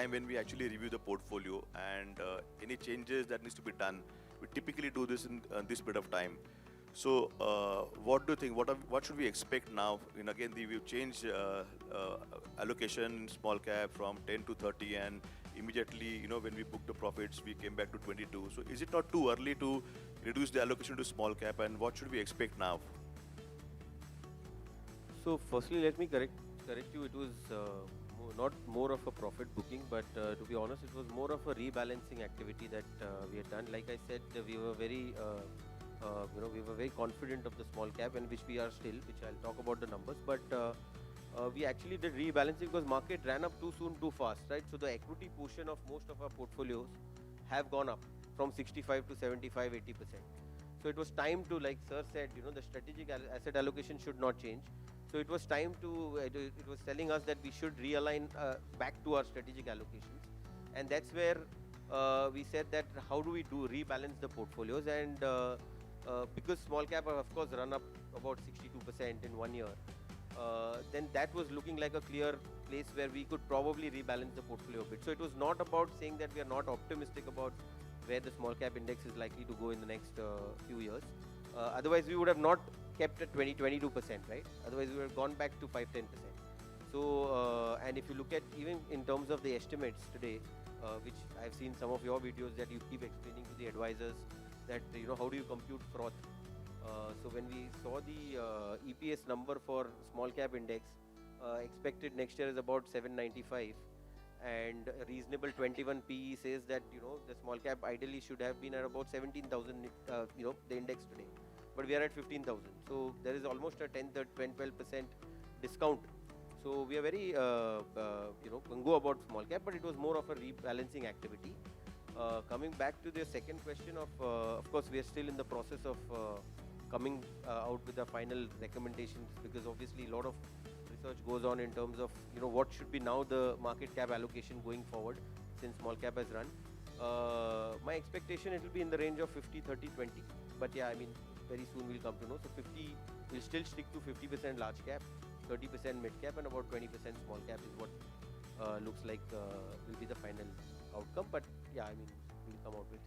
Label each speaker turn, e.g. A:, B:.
A: time when we actually review the portfolio and any changes that needs to be done. We typically do this in this bit of time. So, what do you think? What should we expect now? Again, we've changed allocation in small cap from 10 to 30, and immediately, when we booked the profits, we came back to 22. So, is it not too early to reduce the allocation to small cap, and what should we expect now?
B: So, firstly, let me correct you. It was not more of a profit booking, but to be honest, it was more of a rebalancing activity that we had done. Like I said, we were very we were very confident of the small cap, and which we are still, which I'll talk about the numbers. But we actually did rebalancing because market ran up too soon, too fast, right? So the equity portion of most of our portfolios have gone up from 65 to 75, 80%. So it was time to, like Sir said, the strategic asset allocation should not change. So it was time to, it was telling us that we should realign back to our strategic allocations. And that's where we said that how do we rebalance the portfolios, and because small cap have of course run up about 62% in 1 year, then that was looking like a clear place where we could probably rebalance the portfolio a bit. So it was not about saying that we are not optimistic about where the small cap index is likely to go in the next few years. Otherwise we would have not kept at 22%, right? Otherwise we would have gone back to 5-10%. So and if you look at even in terms of the estimates today, which I've seen some of your videos that you keep explaining to the advisors, that how do you compute froth. So when we saw the EPS number for small cap index, expected next year is about 795, and a reasonable 21 PE says that the small cap ideally should have been at about 17,000, the index today, but we are at 15,000. So there is almost a 12% discount. So we are very gung-ho about small cap, but it was more of a rebalancing activity. Coming back to the second question of course we are still in the process of coming out with the final recommendations, because obviously a lot of research goes on in terms of what should be now the market cap allocation going forward since small cap has run. My expectation, it will be in the range of 50, 30, 20, but yeah, I mean very soon we'll come to know. So 50 will still stick to 50% large cap, 30% mid cap, and about 20% small cap is what looks like will be the final outcome. But yeah, I mean we'll come out with